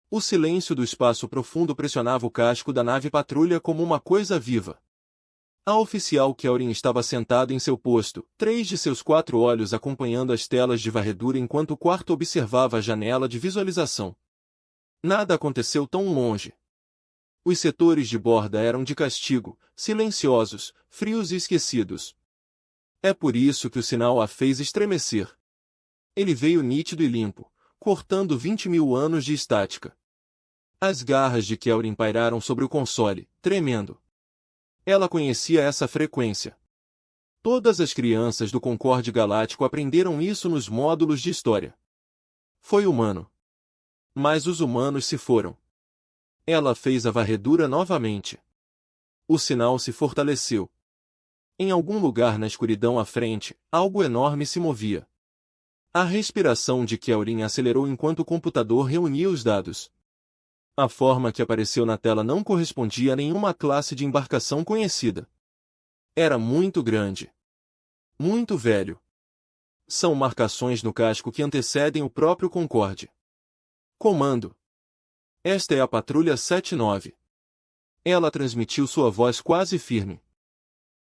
O silêncio do espaço profundo pressionava o casco da nave patrulha como uma coisa viva. A oficial Kelrin estava sentada em seu posto, 3 de seus 4 olhos acompanhando as telas de varredura enquanto o quarto observava a janela de visualização. Nada aconteceu tão longe. Os setores de borda eram de castigo, silenciosos, frios e esquecidos. É por isso que o sinal a fez estremecer. Ele veio nítido e limpo, cortando 20.000 anos de estática. As garras de Kelrin pairaram sobre o console, tremendo. Ela conhecia essa frequência. Todas as crianças do Concorde Galáctico aprenderam isso nos módulos de história. Foi humano. Mas os humanos se foram. Ela fez a varredura novamente. O sinal se fortaleceu. Em algum lugar na escuridão à frente, algo enorme se movia. A respiração de Kelrin acelerou enquanto o computador reunia os dados. A forma que apareceu na tela não correspondia a nenhuma classe de embarcação conhecida. Era muito grande. Muito velho. São marcações no casco que antecedem o próprio Concorde. Comando. Esta é a Patrulha 79. Ela transmitiu sua voz quase firme.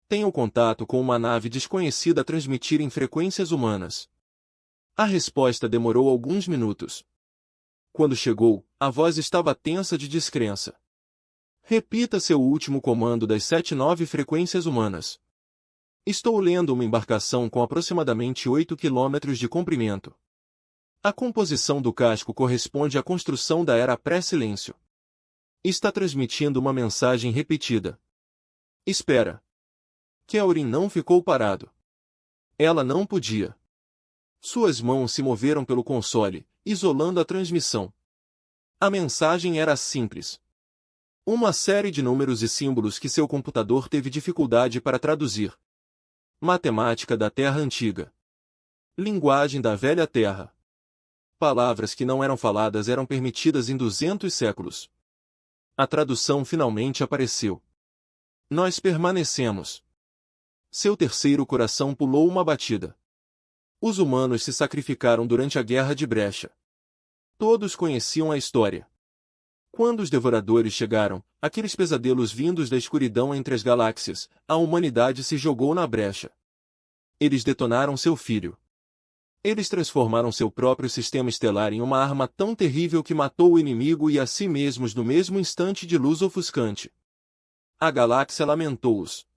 Tenho contato com uma nave desconhecida a transmitir em frequências humanas. A resposta demorou alguns minutos. Quando chegou, a voz estava tensa de descrença. Repita seu último comando das 79 frequências humanas. Estou lendo uma embarcação com aproximadamente 8 km de comprimento. A composição do casco corresponde à construção da era pré-silêncio. Está transmitindo uma mensagem repetida. Espera. Kelrin não ficou parado. Ela não podia. Suas mãos se moveram pelo console, isolando a transmissão. A mensagem era simples. Uma série de números e símbolos que seu computador teve dificuldade para traduzir. Matemática da Terra Antiga. Linguagem da Velha Terra. Palavras que não eram faladas eram permitidas em 200 séculos. A tradução finalmente apareceu. Nós permanecemos. Seu terceiro coração pulou uma batida. Os humanos se sacrificaram durante a Guerra de Brecha. Todos conheciam a história. Quando os devoradores chegaram, aqueles pesadelos vindos da escuridão entre as galáxias, a humanidade se jogou na brecha. Eles detonaram seu filho. Eles transformaram seu próprio sistema estelar em uma arma tão terrível que matou o inimigo e a si mesmos no mesmo instante de luz ofuscante. A galáxia lamentou-os.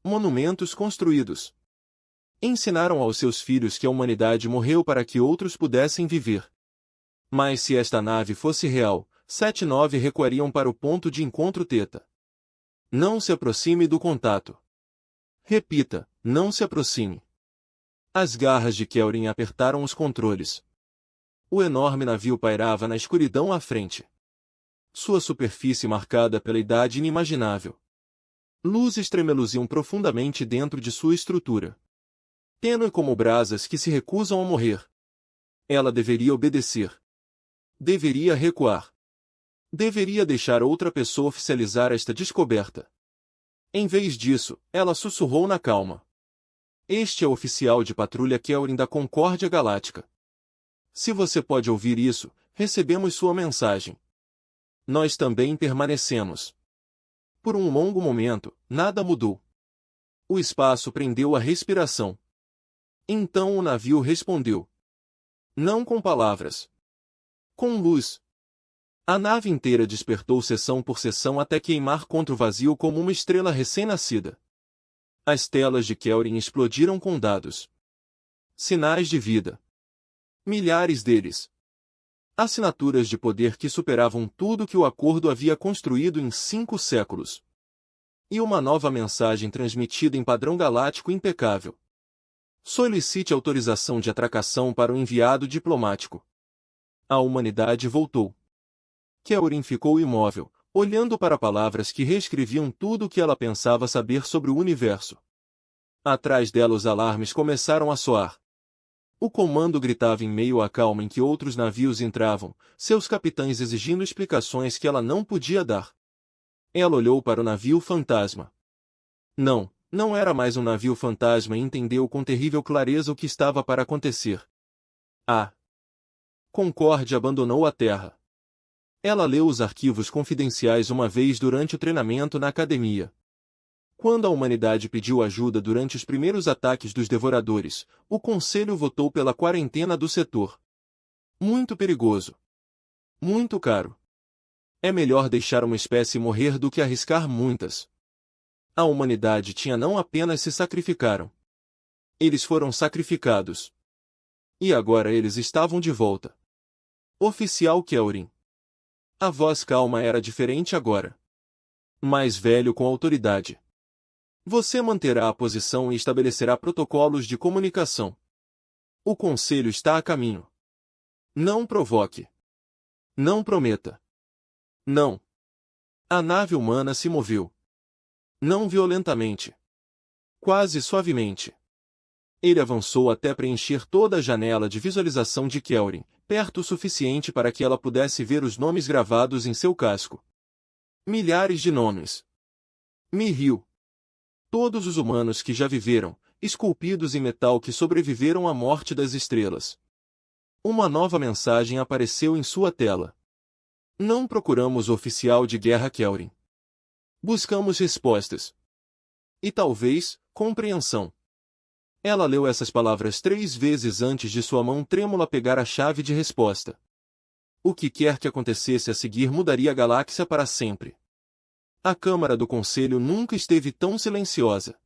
Monumentos construídos. Ensinaram aos seus filhos que a humanidade morreu para que outros pudessem viver. Mas se esta nave fosse real, 79 recuariam para o ponto de encontro Teta. Não se aproxime do contato. Repita, não se aproxime. As garras de Kelrin apertaram os controles. O enorme navio pairava na escuridão à frente. Sua superfície marcada pela idade inimaginável. Luzes tremeluziam profundamente dentro de sua estrutura. Tênue como brasas que se recusam a morrer. Ela deveria obedecer. Deveria recuar. Deveria deixar outra pessoa oficializar esta descoberta. Em vez disso, ela sussurrou na calma. Este é o oficial de patrulha Kelrin da Concórdia Galáctica. Se você pode ouvir isso, recebemos sua mensagem. Nós também permanecemos. Por um longo momento, nada mudou. O espaço prendeu a respiração. Então o navio respondeu. Não com palavras. Com luz. A nave inteira despertou seção por seção até queimar contra o vazio como uma estrela recém-nascida. As telas de Kelrin explodiram com dados. Sinais de vida. Milhares deles. Assinaturas de poder que superavam tudo que o acordo havia construído em 5 séculos. E uma nova mensagem transmitida em padrão galáctico impecável. Solicite autorização de atracação para o enviado diplomático. A humanidade voltou. Kelrin ficou imóvel, olhando para palavras que reescreviam tudo o que ela pensava saber sobre o universo. Atrás dela os alarmes começaram a soar. O comando gritava em meio à calma em que outros navios entravam, seus capitães exigindo explicações que ela não podia dar. Ela olhou para o navio fantasma. Não, não era mais um navio fantasma e entendeu com terrível clareza o que estava para acontecer. A Concorde abandonou a Terra. Ela leu os arquivos confidenciais uma vez durante o treinamento na academia. Quando a humanidade pediu ajuda durante os primeiros ataques dos devoradores, o Conselho votou pela quarentena do setor. Muito perigoso. Muito caro. É melhor deixar uma espécie morrer do que arriscar muitas. A humanidade tinha não apenas se sacrificaram. Eles foram sacrificados. E agora eles estavam de volta. Oficial Kelrin. A voz calma era diferente agora. Mais velho com autoridade. Você manterá a posição e estabelecerá protocolos de comunicação. O conselho está a caminho. Não provoque. Não prometa. Não. A nave humana se moveu. Não violentamente. Quase suavemente. Ele avançou até preencher toda a janela de visualização de Kelrin, perto o suficiente para que ela pudesse ver os nomes gravados em seu casco. Milhares de nomes. Me riu. Todos os humanos que já viveram, esculpidos em metal que sobreviveram à morte das estrelas. Uma nova mensagem apareceu em sua tela. Não procuramos o oficial de guerra Kelrin. Buscamos respostas. E talvez, compreensão. Ela leu essas palavras 3 vezes antes de sua mão trêmula pegar a chave de resposta. O que quer que acontecesse a seguir mudaria a galáxia para sempre. A Câmara do Conselho nunca esteve tão silenciosa.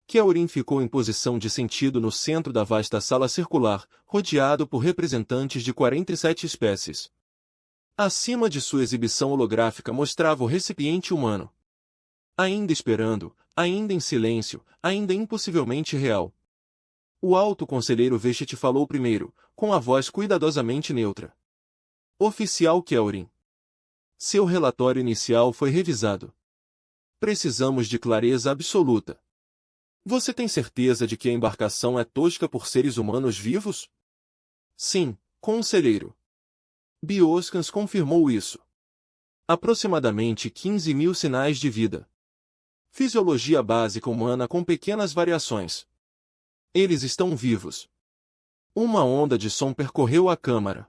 Kelrin ficou em posição de sentido no centro da vasta sala circular, rodeado por representantes de 47 espécies. Acima de sua exibição holográfica mostrava o recipiente humano. Ainda esperando, ainda em silêncio, ainda impossivelmente real. O alto conselheiro Veshet falou primeiro, com a voz cuidadosamente neutra. Oficial Kelrin. Seu relatório inicial foi revisado. Precisamos de clareza absoluta. Você tem certeza de que a embarcação é tosca por seres humanos vivos? Sim, conselheiro. Bioskans confirmou isso. Aproximadamente 15.000 sinais de vida. Fisiologia básica humana com pequenas variações. Eles estão vivos. Uma onda de som percorreu a câmara.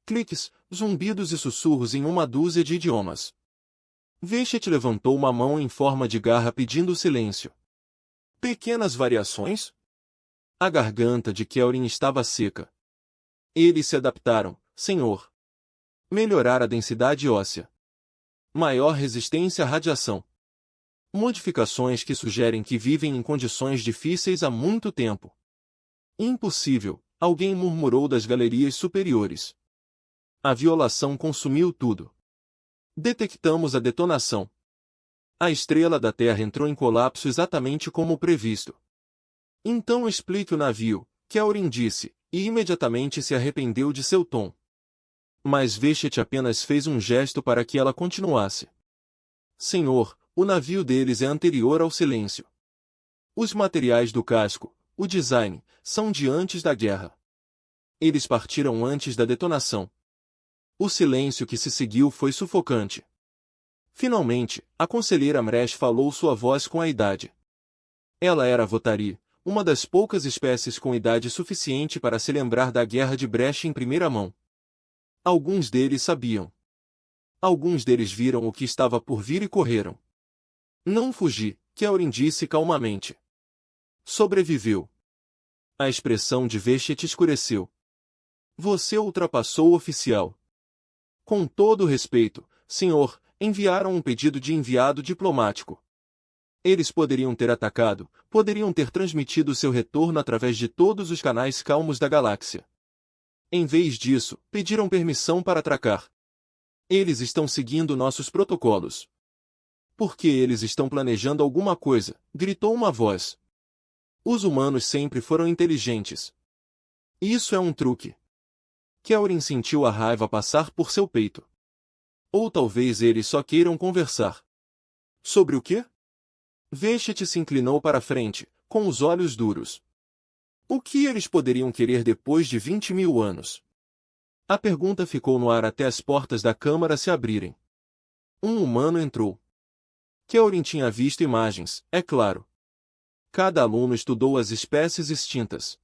Cliques, zumbidos e sussurros em uma dúzia de idiomas. Veshet levantou uma mão em forma de garra pedindo silêncio. Pequenas variações? A garganta de Kelrin estava seca. Eles se adaptaram, senhor. Melhorar a densidade óssea. Maior resistência à radiação. Modificações que sugerem que vivem em condições difíceis há muito tempo. Impossível, alguém murmurou das galerias superiores. A violação consumiu tudo. Detectamos a detonação. A estrela da Terra entrou em colapso exatamente como previsto. Então explique o navio, Kelrin disse, e imediatamente se arrependeu de seu tom. Mas Veshet apenas fez um gesto para que ela continuasse. Senhor, o navio deles é anterior ao silêncio. Os materiais do casco, o design, são de antes da guerra. Eles partiram antes da detonação. O silêncio que se seguiu foi sufocante. Finalmente, a conselheira Mresh falou sua voz com a idade. Ela era Votari, uma das poucas espécies com idade suficiente para se lembrar da guerra de Bresh em primeira mão. Alguns deles sabiam. Alguns deles viram o que estava por vir e correram. Não fugi, Kelrin disse calmamente. Sobreviveu. A expressão de Veshet escureceu. Você ultrapassou o oficial. Com todo respeito, senhor, enviaram um pedido de enviado diplomático. Eles poderiam ter atacado, poderiam ter transmitido seu retorno através de todos os canais calmos da galáxia. Em vez disso, pediram permissão para atracar. Eles estão seguindo nossos protocolos. Porque eles estão planejando alguma coisa, gritou uma voz. Os humanos sempre foram inteligentes. Isso é um truque. Kelrin sentiu a raiva passar por seu peito. Ou talvez eles só queiram conversar. Sobre o quê? Veshet se inclinou para a frente, com os olhos duros. O que eles poderiam querer depois de 20.000 anos? A pergunta ficou no ar até as portas da câmara se abrirem. Um humano entrou. Kelrin tinha visto imagens, é claro. Cada aluno estudou as espécies extintas.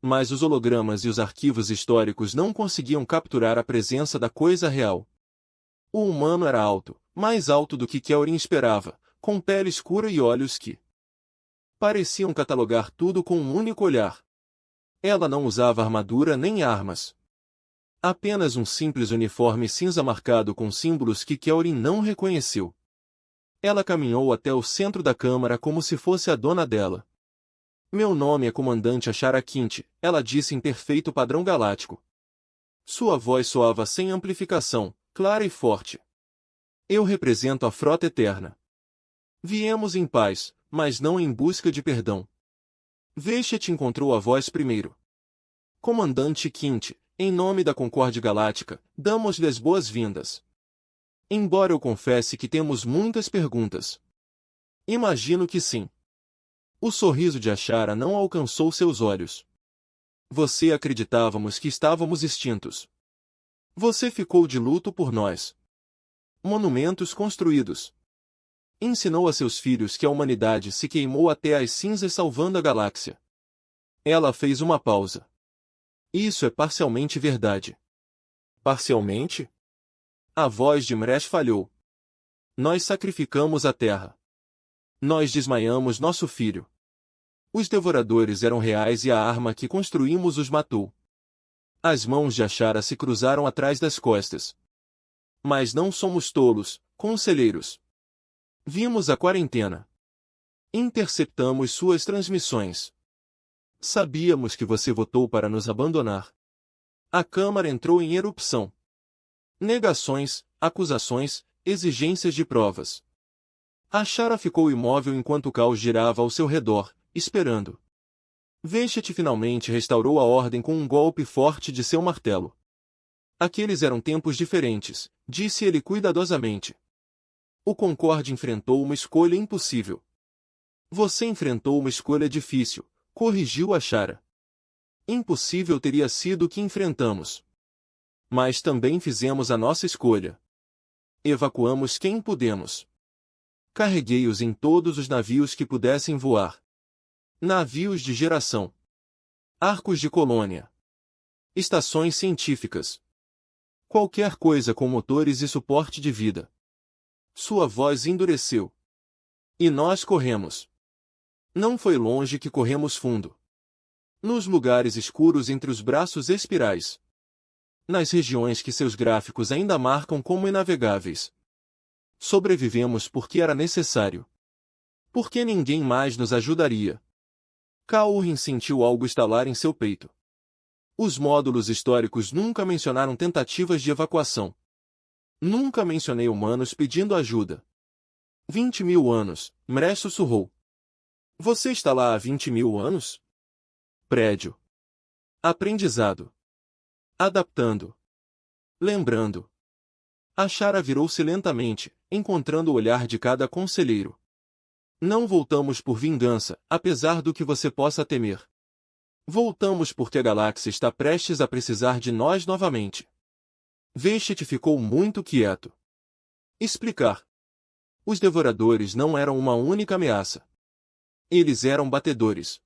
Mas os hologramas e os arquivos históricos não conseguiam capturar a presença da coisa real. O humano era alto, mais alto do que Kelvin esperava, com pele escura e olhos que pareciam catalogar tudo com um único olhar. Ela não usava armadura nem armas. Apenas um simples uniforme cinza marcado com símbolos que Kelvin não reconheceu. Ela caminhou até o centro da câmara como se fosse a dona dela. Meu nome é Comandante Ashara Quint, ela disse em perfeito padrão galáctico. Sua voz soava sem amplificação, clara e forte. Eu represento a Frota Eterna. Viemos em paz, mas não em busca de perdão. Veshet encontrou a voz primeiro. Comandante Quint, em nome da Concorde Galáctica, damos-lhe as boas-vindas. Embora eu confesse que temos muitas perguntas. Imagino que sim. O sorriso de Ashara não alcançou seus olhos. Você acreditávamos que estávamos extintos. Você ficou de luto por nós. Monumentos construídos. Ensinou a seus filhos que a humanidade se queimou até as cinzas salvando a galáxia. Ela fez uma pausa. Isso é parcialmente verdade. Parcialmente? A voz de Mresh falhou. Nós sacrificamos a Terra. Nós desmaiamos nosso filho. Os devoradores eram reais e a arma que construímos os matou. As mãos de Ashara se cruzaram atrás das costas. Mas não somos tolos, conselheiros. Vimos a quarentena. Interceptamos suas transmissões. Sabíamos que você votou para nos abandonar. A Câmara entrou em erupção. Negações, acusações, exigências de provas. Ashara ficou imóvel enquanto o caos girava ao seu redor, esperando. Veshet finalmente restaurou a ordem com um golpe forte de seu martelo. Aqueles eram tempos diferentes, disse ele cuidadosamente. O Concorde enfrentou uma escolha impossível. Você enfrentou uma escolha difícil, corrigiu Ashara. Impossível teria sido o que enfrentamos. Mas também fizemos a nossa escolha. Evacuamos quem pudemos. Carreguei-os em todos os navios que pudessem voar. Navios de geração. Arcos de colônia. Estações científicas. Qualquer coisa com motores e suporte de vida. Sua voz endureceu. E nós corremos. Não foi longe que corremos fundo. Nos lugares escuros entre os braços espirais. Nas regiões que seus gráficos ainda marcam como inavegáveis. Sobrevivemos porque era necessário. Porque ninguém mais nos ajudaria. Kaorin sentiu algo estalar em seu peito. Os módulos históricos nunca mencionaram tentativas de evacuação. Nunca mencionei humanos pedindo ajuda. 20.000 anos, Mresh sussurrou. Você está lá há 20.000 anos? Prédio. Aprendizado. Adaptando. Lembrando. Ashara virou-se lentamente, encontrando o olhar de cada conselheiro. Não voltamos por vingança, apesar do que você possa temer. Voltamos porque a galáxia está prestes a precisar de nós novamente. Veshet ficou muito quieto. Explicar. Os devoradores não eram uma única ameaça. Eles eram batedores.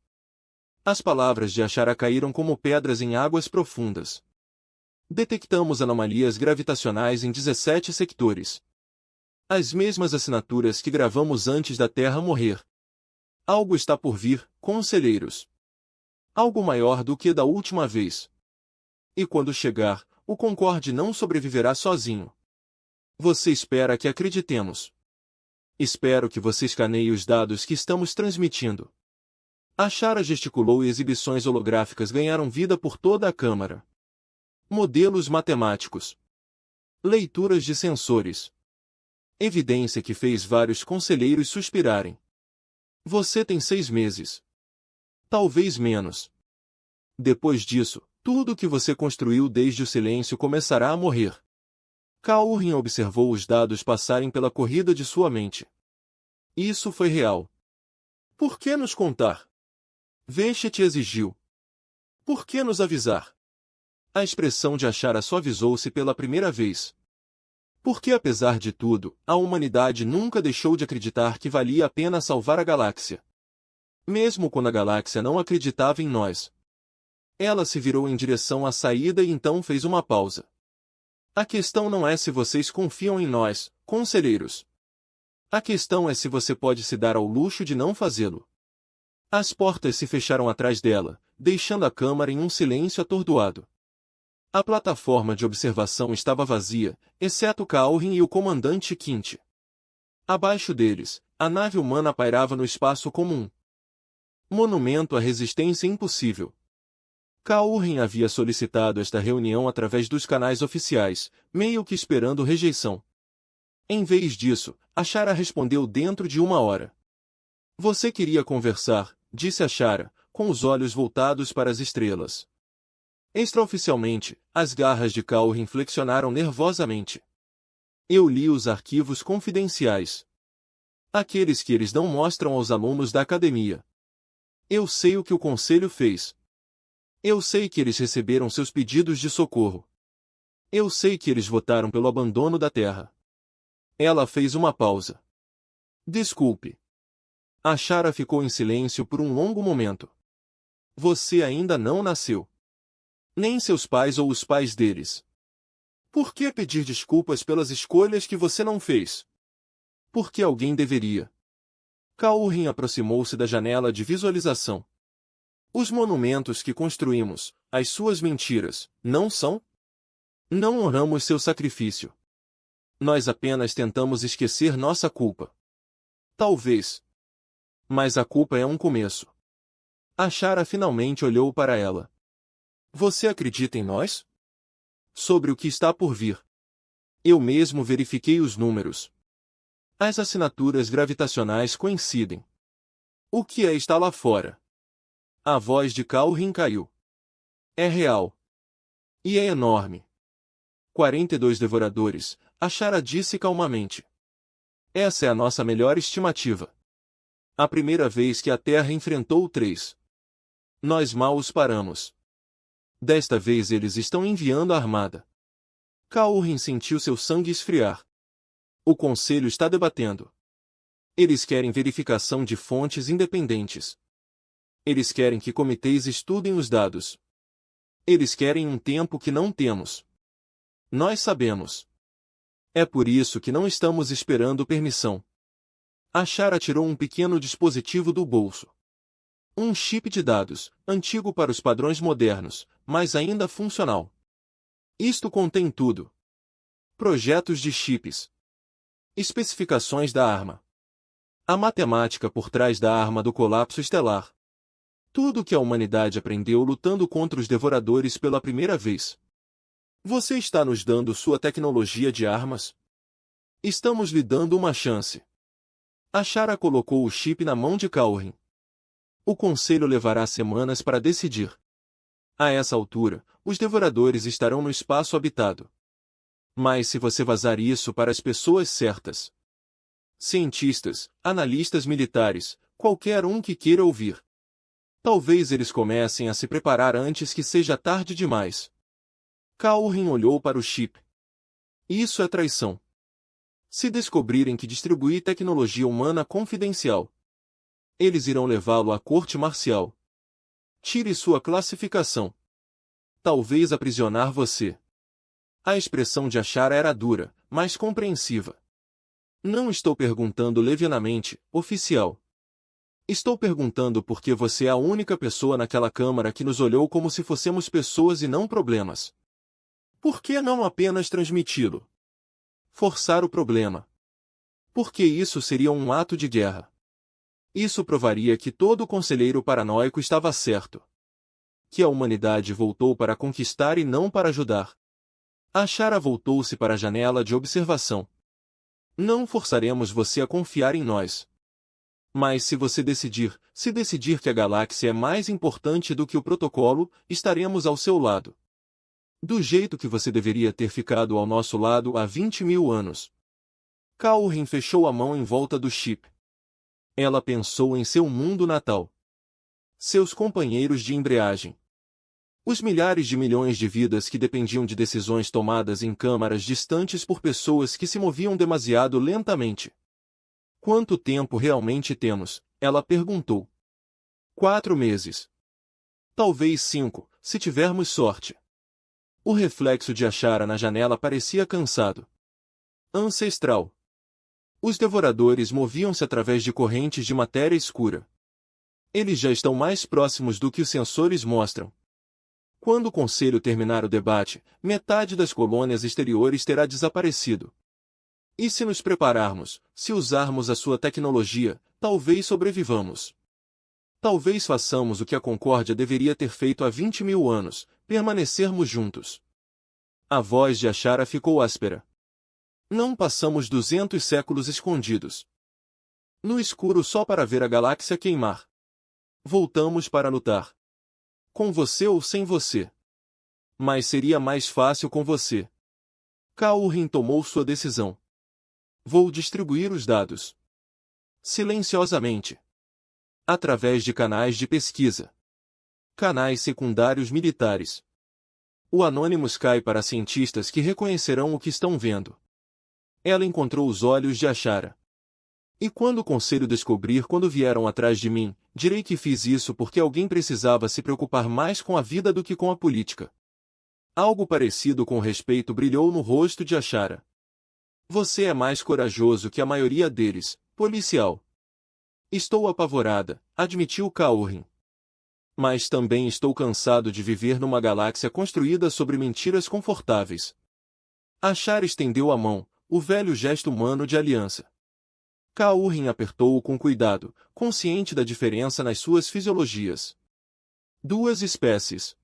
As palavras de Ashara caíram como pedras em águas profundas. Detectamos anomalias gravitacionais em 17 sectores. As mesmas assinaturas que gravamos antes da Terra morrer. Algo está por vir, conselheiros. Algo maior do que da última vez. E quando chegar, o Concorde não sobreviverá sozinho. Você espera que acreditemos. Espero que você escaneie os dados que estamos transmitindo. Ashara gesticulou e exibições holográficas ganharam vida por toda a câmara. Modelos matemáticos. Leituras de sensores. Evidência que fez vários conselheiros suspirarem. Você tem 6 meses. Talvez menos. Depois disso, tudo que você construiu desde o silêncio começará a morrer. Kaorin observou os dados passarem pela corrida de sua mente. Isso foi real. Por que nos contar? Veshet exigiu. Por que nos avisar? A expressão de Ashara suavizou-se pela primeira vez. Porque apesar de tudo, a humanidade nunca deixou de acreditar que valia a pena salvar a galáxia. Mesmo quando a galáxia não acreditava em nós. Ela se virou em direção à saída e então fez uma pausa. A questão não é se vocês confiam em nós, conselheiros. A questão é se você pode se dar ao luxo de não fazê-lo. As portas se fecharam atrás dela, deixando a câmara em um silêncio atordoado. A plataforma de observação estava vazia, exceto Kaorin e o comandante Quint. Abaixo deles, a nave humana pairava no espaço comum. Monumento à resistência impossível. Kaorin havia solicitado esta reunião através dos canais oficiais, meio que esperando rejeição. Em vez disso, Ashara respondeu dentro de 1 hora. Você queria conversar, disse Ashara, com os olhos voltados para as estrelas. Extraoficialmente, as garras de Kaorin flexionaram nervosamente. Eu li os arquivos confidenciais. Aqueles que eles não mostram aos alunos da academia. Eu sei o que o conselho fez. Eu sei que eles receberam seus pedidos de socorro. Eu sei que eles votaram pelo abandono da Terra. Ela fez uma pausa. Desculpe. Ashara ficou em silêncio por um longo momento. Você ainda não nasceu. Nem seus pais ou os pais deles. Por que pedir desculpas pelas escolhas que você não fez? Porque alguém deveria. Kaorin aproximou-se da janela de visualização. Os monumentos que construímos, as suas mentiras, não são? Não honramos seu sacrifício. Nós apenas tentamos esquecer nossa culpa. Talvez. Mas a culpa é um começo. Ashara finalmente olhou para ela. Você acredita em nós? Sobre o que está por vir. Eu mesmo verifiquei os números. As assinaturas gravitacionais coincidem. O que está lá fora? A voz de Kaorin caiu. É real. E é enorme. 42 devoradores, Ashara disse calmamente. Essa é a nossa melhor estimativa. A primeira vez que a Terra enfrentou 3. Nós mal os paramos. Desta vez eles estão enviando a armada. Kaorin sentiu seu sangue esfriar. O conselho está debatendo. Eles querem verificação de fontes independentes. Eles querem que comitês estudem os dados. Eles querem um tempo que não temos. Nós sabemos. É por isso que não estamos esperando permissão. Ashara tirou um pequeno dispositivo do bolso. Um chip de dados, antigo para os padrões modernos, mas ainda funcional. Isto contém tudo. Projetos de chips. Especificações da arma. A matemática por trás da arma do colapso estelar. Tudo o que a humanidade aprendeu lutando contra os devoradores pela primeira vez. Você está nos dando sua tecnologia de armas? Estamos lhe dando uma chance. Ashara colocou o chip na mão de Kaorin. O conselho levará semanas para decidir. A essa altura, os devoradores estarão no espaço habitado. Mas se você vazar isso para as pessoas certas, cientistas, analistas militares, qualquer um que queira ouvir, talvez eles comecem a se preparar antes que seja tarde demais. Kaorin olhou para o chip. Isso é traição. Se descobrirem que distribuí tecnologia humana confidencial, eles irão levá-lo à corte marcial. Tire sua classificação. Talvez aprisionar você. A expressão de Ashara era dura, mas compreensiva. Não estou perguntando levianamente, oficial. Estou perguntando porque você é a única pessoa naquela câmara que nos olhou como se fossemos pessoas e não problemas. Por que não apenas transmiti-lo? Forçar o problema. Porque isso seria um ato de guerra. Isso provaria que todo conselheiro paranoico estava certo. Que a humanidade voltou para conquistar e não para ajudar. Ashara voltou-se para a janela de observação. Não forçaremos você a confiar em nós. Mas se você decidir que a galáxia é mais importante do que o protocolo, estaremos ao seu lado. Do jeito que você deveria ter ficado ao nosso lado há 20.000 anos. Kaorin fechou a mão em volta do chip. Ela pensou em seu mundo natal. Seus companheiros de embreagem. Os milhares de milhões de vidas que dependiam de decisões tomadas em câmaras distantes por pessoas que se moviam demasiado lentamente. Quanto tempo realmente temos? Ela perguntou. 4 meses. Talvez 5, se tivermos sorte. O reflexo de Ashara na janela parecia cansado. Ancestral. Os devoradores moviam-se através de correntes de matéria escura. Eles já estão mais próximos do que os sensores mostram. Quando o Conselho terminar o debate, metade das colônias exteriores terá desaparecido. E se nos prepararmos, se usarmos a sua tecnologia, talvez sobrevivamos. Talvez façamos o que a Concórdia deveria ter feito há 20.000 anos, permanecermos juntos. A voz de Ashara ficou áspera. Não passamos 200 séculos escondidos no escuro só para ver a galáxia queimar. Voltamos para lutar. Com você ou sem você. Mas seria mais fácil com você. Kaorin tomou sua decisão. Vou distribuir os dados. Silenciosamente. Através de canais de pesquisa. Canais secundários militares. O Anonymous cai para cientistas que reconhecerão o que estão vendo. Ela encontrou os olhos de Ashara. E quando o Conselho descobrir quando vieram atrás de mim, direi que fiz isso porque alguém precisava se preocupar mais com a vida do que com a política. Algo parecido com respeito brilhou no rosto de Ashara. Você é mais corajoso que a maioria deles, policial. Estou apavorada, admitiu Kaorin. Mas também estou cansado de viver numa galáxia construída sobre mentiras confortáveis. Ashara estendeu a mão, o velho gesto humano de aliança. Kaorin apertou-o com cuidado, consciente da diferença nas suas fisiologias. 2 espécies.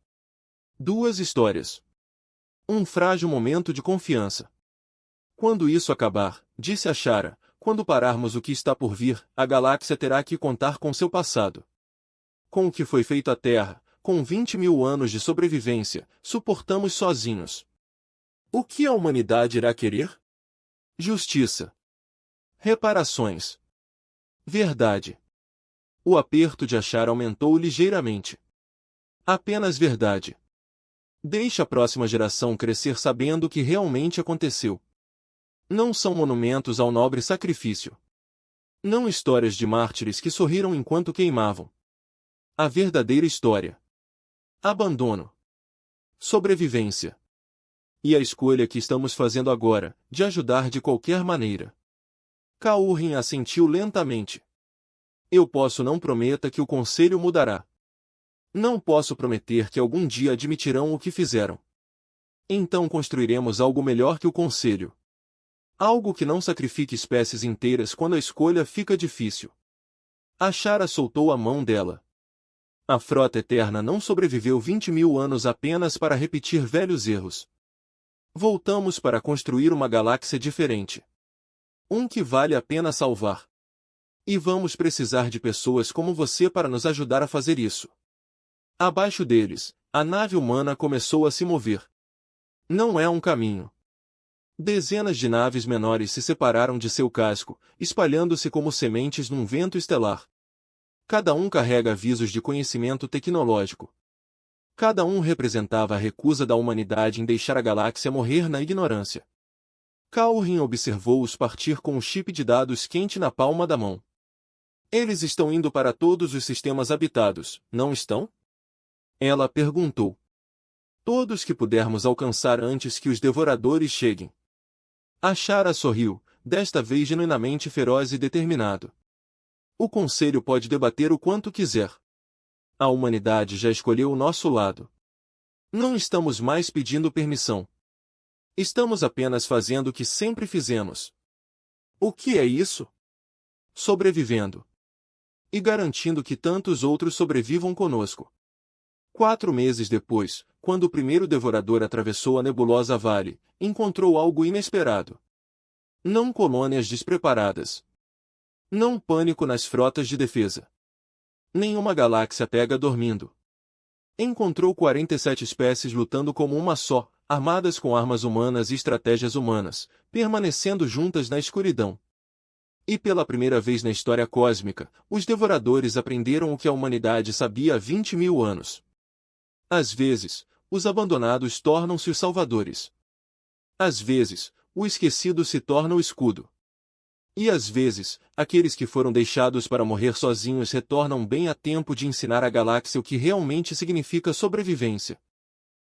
2 histórias. Um frágil momento de confiança. Quando isso acabar, disse Ashara, quando pararmos o que está por vir, a galáxia terá que contar com seu passado. Com o que foi feito à Terra, com 20.000 anos de sobrevivência, suportamos sozinhos. O que a humanidade irá querer? Justiça. Reparações. Verdade. O aperto de Ashara aumentou ligeiramente. Apenas verdade. Deixe a próxima geração crescer sabendo o que realmente aconteceu. Não são monumentos ao nobre sacrifício. Não histórias de mártires que sorriram enquanto queimavam. A verdadeira história. Abandono. Sobrevivência. E a escolha que estamos fazendo agora, de ajudar de qualquer maneira. Kaorin assentiu lentamente. Eu posso não prometa que o Conselho mudará. Não posso prometer que algum dia admitirão o que fizeram. Então construiremos algo melhor que o Conselho. Algo que não sacrifique espécies inteiras quando a escolha fica difícil. Ashara soltou a mão dela. A Frota Eterna não sobreviveu 20.000 anos apenas para repetir velhos erros. Voltamos para construir uma galáxia diferente. Um que vale a pena salvar. E vamos precisar de pessoas como você para nos ajudar a fazer isso. Abaixo deles, a nave humana começou a se mover. Não é um caminho. Dezenas de naves menores se separaram de seu casco, espalhando-se como sementes num vento estelar. Cada um carrega avisos de conhecimento tecnológico. Cada um representava a recusa da humanidade em deixar a galáxia morrer na ignorância. Kaorin observou-os partir com o chip de dados quente na palma da mão. Eles estão indo para todos os sistemas habitados, não estão? Ela perguntou. Todos que pudermos alcançar antes que os devoradores cheguem. Ashara sorriu, desta vez genuinamente feroz e determinado. O Conselho pode debater o quanto quiser. A humanidade já escolheu o nosso lado. Não estamos mais pedindo permissão. Estamos apenas fazendo o que sempre fizemos. O que é isso? Sobrevivendo. E garantindo que tantos outros sobrevivam conosco. 4 meses depois, quando o primeiro devorador atravessou a nebulosa Vale, encontrou algo inesperado. Não colônias despreparadas. Não pânico nas frotas de defesa. Nenhuma galáxia pega dormindo. Encontrou 47 espécies lutando como uma só, armadas com armas humanas e estratégias humanas, permanecendo juntas na escuridão. E pela primeira vez na história cósmica, os devoradores aprenderam o que a humanidade sabia há 20.000 anos. Às vezes, os abandonados tornam-se os salvadores. Às vezes, o esquecido se torna o escudo. E às vezes, aqueles que foram deixados para morrer sozinhos retornam bem a tempo de ensinar à galáxia o que realmente significa sobrevivência.